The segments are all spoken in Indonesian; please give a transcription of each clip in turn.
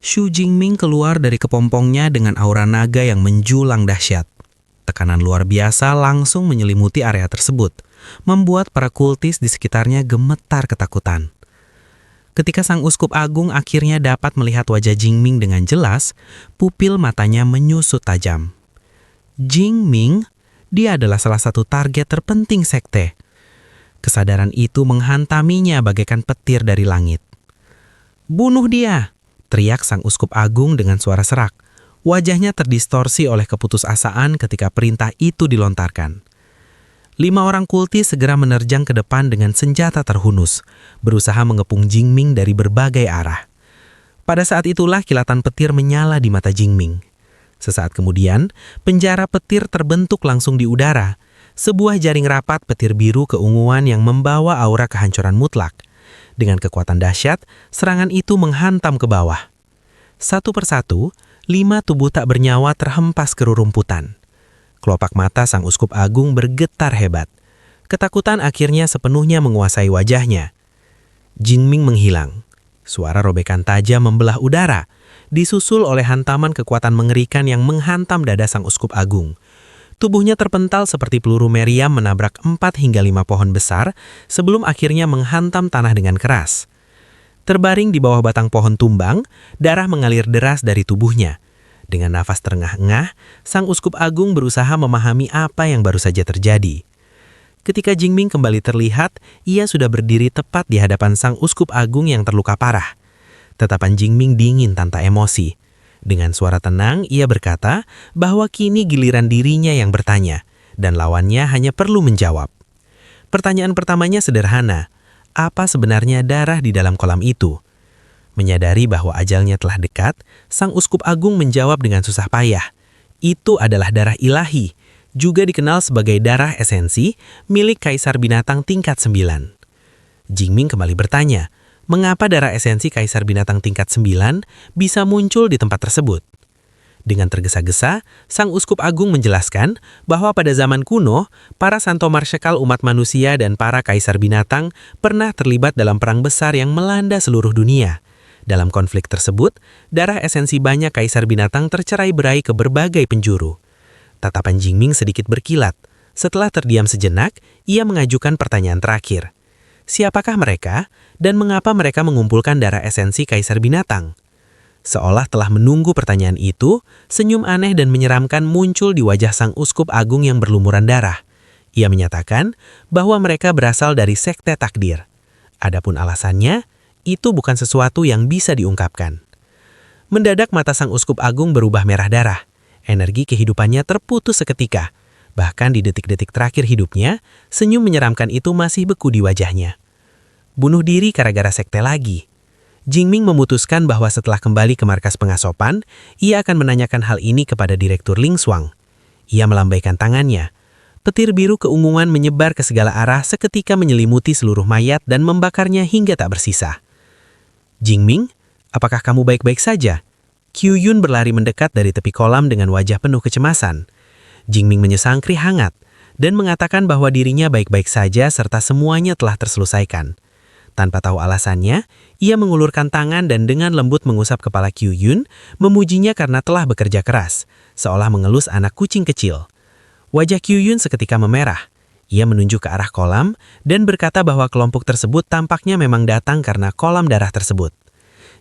Xu Jingming keluar dari kepompongnya dengan aura naga yang menjulang dahsyat. Tekanan luar biasa langsung menyelimuti area tersebut, membuat para kultis di sekitarnya gemetar ketakutan. Ketika sang uskup agung akhirnya dapat melihat wajah Jingming dengan jelas, pupil matanya menyusut tajam. Jingming, dia adalah salah satu target terpenting sekte. Kesadaran itu menghantaminya bagaikan petir dari langit. "Bunuh dia!" teriak sang uskup agung dengan suara serak. Wajahnya terdistorsi oleh keputusasaan ketika perintah itu dilontarkan. 5 orang kultis segera menerjang ke depan dengan senjata terhunus, berusaha mengepung Jingming dari berbagai arah. Pada saat itulah kilatan petir menyala di mata Jingming. Sesaat kemudian, penjara petir terbentuk langsung di udara. Sebuah jaring rapat petir biru keunguan yang membawa aura kehancuran mutlak. Dengan kekuatan dahsyat, serangan itu menghantam ke bawah. Satu persatu, 5 tubuh tak bernyawa terhempas ke rerumputan. Kelopak mata sang uskup agung bergetar hebat. Ketakutan akhirnya sepenuhnya menguasai wajahnya. Jingming menghilang. Suara robekan tajam membelah udara, disusul oleh hantaman kekuatan mengerikan yang menghantam dada sang uskup agung. Tubuhnya terpental seperti peluru meriam menabrak 4 hingga 5 pohon besar sebelum akhirnya menghantam tanah dengan keras. Terbaring di bawah batang pohon tumbang, darah mengalir deras dari tubuhnya. Dengan nafas terengah-engah, sang uskup agung berusaha memahami apa yang baru saja terjadi. Ketika Jingming kembali terlihat, ia sudah berdiri tepat di hadapan sang uskup agung yang terluka parah. Tatapan Jingming dingin tanpa emosi. Dengan suara tenang, ia berkata bahwa kini giliran dirinya yang bertanya, dan lawannya hanya perlu menjawab. Pertanyaan pertamanya sederhana. Apa sebenarnya darah di dalam kolam itu? Menyadari bahwa ajalnya telah dekat, sang uskup agung menjawab dengan susah payah. Itu adalah darah ilahi, juga dikenal sebagai darah esensi milik Kaisar Binatang tingkat 9. Jingming kembali bertanya, mengapa darah esensi Kaisar Binatang tingkat 9 bisa muncul di tempat tersebut? Dengan tergesa-gesa, sang uskup agung menjelaskan bahwa pada zaman kuno, para santo marsekal umat manusia dan para kaisar binatang pernah terlibat dalam perang besar yang melanda seluruh dunia. Dalam konflik tersebut, darah esensi banyak kaisar binatang tercerai-berai ke berbagai penjuru. Tatapan Jingming sedikit berkilat. Setelah terdiam sejenak, ia mengajukan pertanyaan terakhir. Siapakah mereka dan mengapa mereka mengumpulkan darah esensi kaisar binatang? Seolah telah menunggu pertanyaan itu, senyum aneh dan menyeramkan muncul di wajah sang uskup agung yang berlumuran darah. Ia menyatakan bahwa mereka berasal dari sekte takdir. Adapun alasannya, itu bukan sesuatu yang bisa diungkapkan. Mendadak mata sang uskup agung berubah merah darah. Energi kehidupannya terputus seketika. Bahkan di detik-detik terakhir hidupnya, senyum menyeramkan itu masih beku di wajahnya. Bunuh diri gara-gara sekte lagi. Jingming memutuskan bahwa setelah kembali ke markas pengasopan, ia akan menanyakan hal ini kepada Direktur Ling Xuang. Ia melambaikan tangannya. Petir biru keunguan menyebar ke segala arah seketika menyelimuti seluruh mayat dan membakarnya hingga tak bersisa. Jingming, apakah kamu baik-baik saja? Qiu Yun berlari mendekat dari tepi kolam dengan wajah penuh kecemasan. Jingming menyesangkri hangat dan mengatakan bahwa dirinya baik-baik saja serta semuanya telah terselesaikan. Tanpa tahu alasannya, ia mengulurkan tangan dan dengan lembut mengusap kepala Qiu Yun, memujinya karena telah bekerja keras, seolah mengelus anak kucing kecil. Wajah Qiu Yun seketika memerah. Ia menunjuk ke arah kolam dan berkata bahwa kelompok tersebut tampaknya memang datang karena kolam darah tersebut.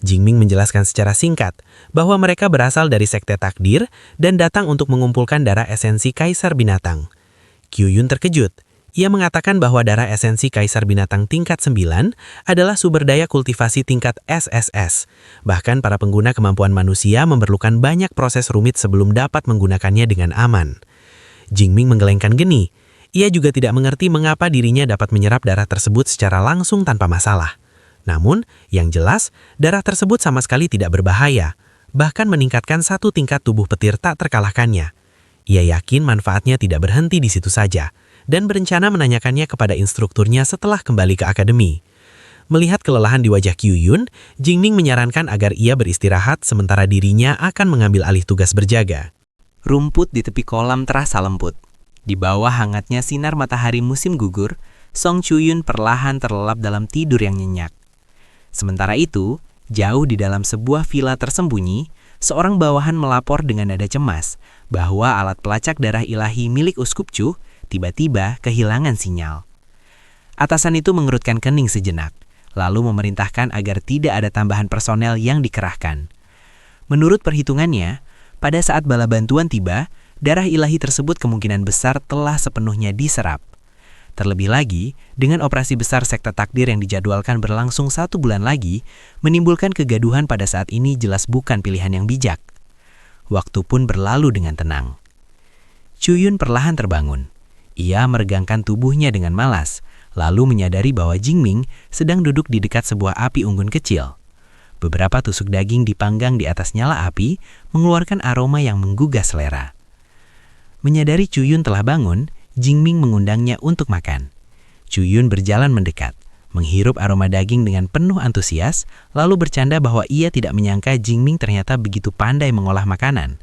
Jingming menjelaskan secara singkat bahwa mereka berasal dari sekte takdir dan datang untuk mengumpulkan darah esensi Kaisar Binatang. Qiu Yun terkejut. Ia mengatakan bahwa darah esensi Kaisar Binatang tingkat 9 adalah sumber daya kultivasi tingkat SSS. Bahkan para pengguna kemampuan manusia memerlukan banyak proses rumit sebelum dapat menggunakannya dengan aman. Jingming menggelengkan geni. Ia juga tidak mengerti mengapa dirinya dapat menyerap darah tersebut secara langsung tanpa masalah. Namun, yang jelas, darah tersebut sama sekali tidak berbahaya, bahkan meningkatkan 1 tingkat tubuh petir tak terkalahkannya. Ia yakin manfaatnya tidak berhenti di situ saja, dan berencana menanyakannya kepada instrukturnya setelah kembali ke akademi. Melihat kelelahan di wajah Qiu Yun, Jingming menyarankan agar ia beristirahat sementara dirinya akan mengambil alih tugas berjaga. Rumput di tepi kolam terasa lembut. Di bawah hangatnya sinar matahari musim gugur, Song Chu Yun perlahan terlelap dalam tidur yang nyenyak. Sementara itu, Jauh di dalam sebuah villa tersembunyi, seorang bawahan melapor dengan nada cemas bahwa alat pelacak darah ilahi milik Uskup Chu tiba-tiba kehilangan sinyal. Atasan itu mengerutkan kening sejenak, lalu memerintahkan agar tidak ada tambahan personel yang dikerahkan. Menurut perhitungannya, pada saat bala bantuan tiba, darah ilahi tersebut kemungkinan besar telah sepenuhnya diserap. Terlebih lagi, dengan operasi besar sekte takdir yang dijadwalkan berlangsung 1 bulan lagi, menimbulkan kegaduhan pada saat ini jelas bukan pilihan yang bijak. Waktu pun berlalu dengan tenang. Chuyun perlahan terbangun. Ia meregangkan tubuhnya dengan malas, lalu menyadari bahwa Jingming sedang duduk di dekat sebuah api unggun kecil. Beberapa tusuk daging dipanggang di atas nyala api, mengeluarkan aroma yang menggugah selera. Menyadari Chuyun telah bangun, Jingming mengundangnya untuk makan. Chuyun berjalan mendekat, menghirup aroma daging dengan penuh antusias, lalu bercanda bahwa ia tidak menyangka Jingming ternyata begitu pandai mengolah makanan.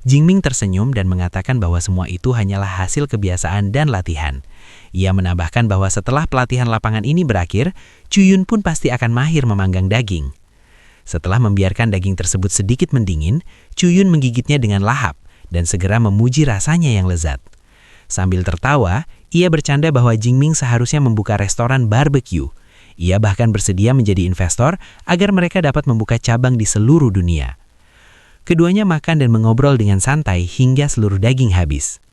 Jingming tersenyum dan mengatakan bahwa semua itu hanyalah hasil kebiasaan dan latihan. Ia menambahkan bahwa setelah pelatihan lapangan ini berakhir, Chuyun pun pasti akan mahir memanggang daging. Setelah membiarkan daging tersebut sedikit mendingin, Chuyun menggigitnya dengan lahap dan segera memuji rasanya yang lezat. Sambil tertawa, ia bercanda bahwa Jingming seharusnya membuka restoran barbecue. Ia bahkan bersedia menjadi investor agar mereka dapat membuka cabang di seluruh dunia. Keduanya makan dan mengobrol dengan santai hingga seluruh daging habis.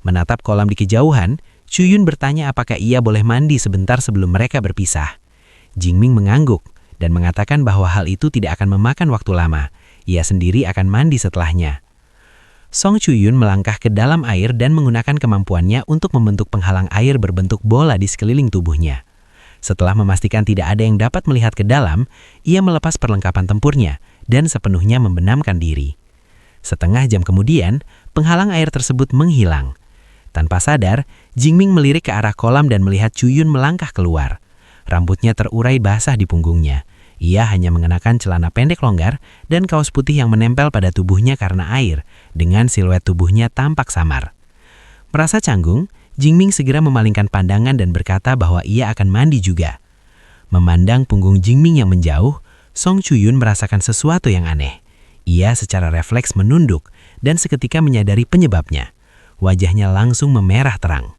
Menatap kolam di kejauhan, Chuyun bertanya apakah ia boleh mandi sebentar sebelum mereka berpisah. Jingming mengangguk dan mengatakan bahwa hal itu tidak akan memakan waktu lama. Ia sendiri akan mandi setelahnya. Song Chuyun melangkah ke dalam air dan menggunakan kemampuannya untuk membentuk penghalang air berbentuk bola di sekeliling tubuhnya. Setelah memastikan tidak ada yang dapat melihat ke dalam, ia melepas perlengkapan tempurnya dan sepenuhnya membenamkan diri. Setengah jam kemudian, penghalang air tersebut menghilang. Tanpa sadar, Jingming melirik ke arah kolam dan melihat Chuyun melangkah keluar. Rambutnya terurai basah di punggungnya. Ia hanya mengenakan celana pendek longgar dan kaos putih yang menempel pada tubuhnya karena air, dengan siluet tubuhnya tampak samar. Merasa canggung, Jingming segera memalingkan pandangan dan berkata bahwa ia akan mandi juga. Memandang punggung Jingming yang menjauh, Song Chuyun merasakan sesuatu yang aneh. Ia secara refleks menunduk dan seketika menyadari penyebabnya. Wajahnya langsung memerah terang.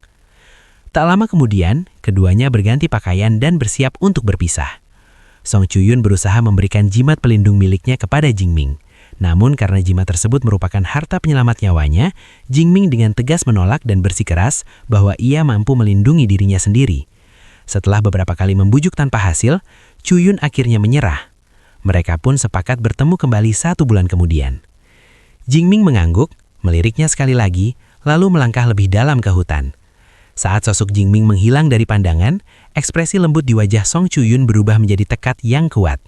Tak lama kemudian, keduanya berganti pakaian dan bersiap untuk berpisah. Song Chuyun berusaha memberikan jimat pelindung miliknya kepada Jingming. Namun karena jimat tersebut merupakan harta penyelamat nyawanya, Jingming dengan tegas menolak dan bersikeras bahwa ia mampu melindungi dirinya sendiri. Setelah beberapa kali membujuk tanpa hasil, Chuyun akhirnya menyerah. Mereka pun sepakat bertemu kembali 1 bulan kemudian. Jingming mengangguk, meliriknya sekali lagi, lalu melangkah lebih dalam ke hutan. Saat sosok Jingming menghilang dari pandangan, ekspresi lembut di wajah Song Chuyun berubah menjadi tekad yang kuat.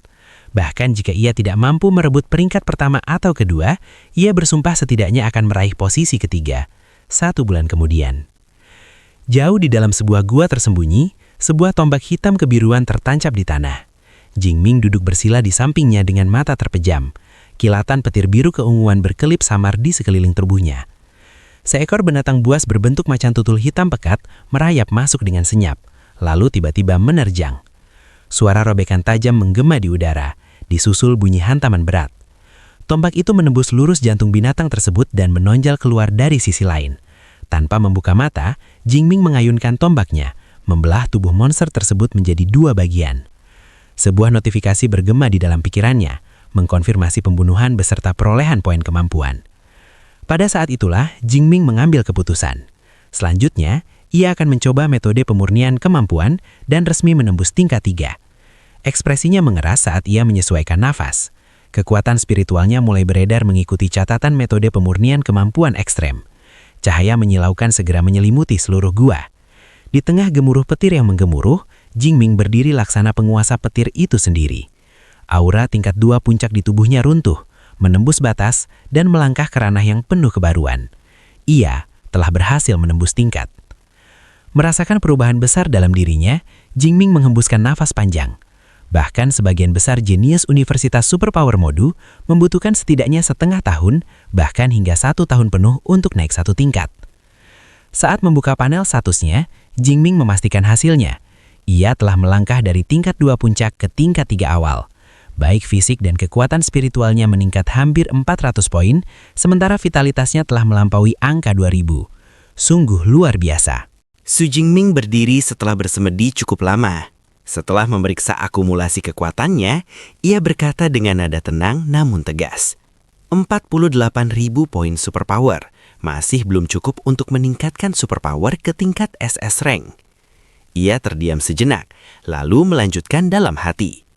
Bahkan jika ia tidak mampu merebut peringkat pertama atau kedua, ia bersumpah setidaknya akan meraih posisi ketiga. 1 bulan kemudian. Jauh di dalam sebuah gua tersembunyi, sebuah tombak hitam kebiruan tertancap di tanah. Jingming duduk bersila di sampingnya dengan mata terpejam. Kilatan petir biru keunguan berkelip samar di sekeliling tubuhnya. Seekor binatang buas berbentuk macan tutul hitam pekat merayap masuk dengan senyap, lalu tiba-tiba menerjang. Suara robekan tajam menggema di udara, disusul bunyi hantaman berat. Tombak itu menembus lurus jantung binatang tersebut dan menonjol keluar dari sisi lain. Tanpa membuka mata, Jingming mengayunkan tombaknya, membelah tubuh monster tersebut menjadi 2 bagian. Sebuah notifikasi bergema di dalam pikirannya, mengkonfirmasi pembunuhan beserta perolehan poin kemampuan. Pada saat itulah, Jingming mengambil keputusan. Selanjutnya, ia akan mencoba metode pemurnian kemampuan dan resmi menembus tingkat 3. Ekspresinya mengeras saat ia menyesuaikan nafas. Kekuatan spiritualnya mulai beredar mengikuti catatan metode pemurnian kemampuan ekstrem. Cahaya menyilaukan segera menyelimuti seluruh gua. Di tengah gemuruh petir yang menggemuruh, Jingming berdiri laksana penguasa petir itu sendiri. Aura tingkat 2 puncak di tubuhnya runtuh, menembus batas dan melangkah ke ranah yang penuh kebaruan. Ia telah berhasil menembus tingkat. Merasakan perubahan besar dalam dirinya, Jingming menghembuskan nafas panjang. Bahkan sebagian besar jenius Universitas Superpower Modu membutuhkan setidaknya setengah tahun, bahkan hingga 1 tahun penuh untuk naik 1 tingkat. Saat membuka panel statusnya, Jingming memastikan hasilnya. Ia telah melangkah dari tingkat 2 puncak ke tingkat 3 awal. Baik fisik dan kekuatan spiritualnya meningkat hampir 400 poin, sementara vitalitasnya telah melampaui angka 2000. Sungguh luar biasa. Su Jingming berdiri setelah bersemedi cukup lama. Setelah memeriksa akumulasi kekuatannya, ia berkata dengan nada tenang namun tegas. 48.000 poin superpower masih belum cukup untuk meningkatkan superpower ke tingkat SS rank. Ia terdiam sejenak, lalu melanjutkan dalam hati.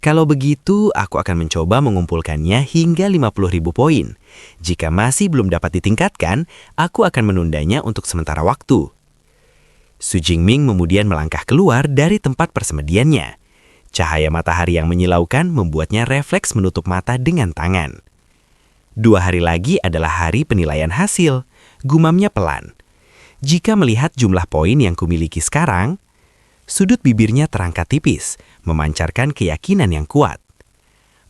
Kalau begitu, aku akan mencoba mengumpulkannya hingga 50.000 poin. Jika masih belum dapat ditingkatkan, aku akan menundanya untuk sementara waktu. Su Jingming kemudian melangkah keluar dari tempat persemediannya. Cahaya matahari yang menyilaukan membuatnya refleks menutup mata dengan tangan. 2 hari lagi adalah hari penilaian hasil, gumamnya pelan. Jika melihat jumlah poin yang kumiliki sekarang, sudut bibirnya terangkat tipis, memancarkan keyakinan yang kuat.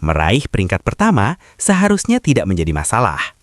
Meraih peringkat pertama seharusnya tidak menjadi masalah.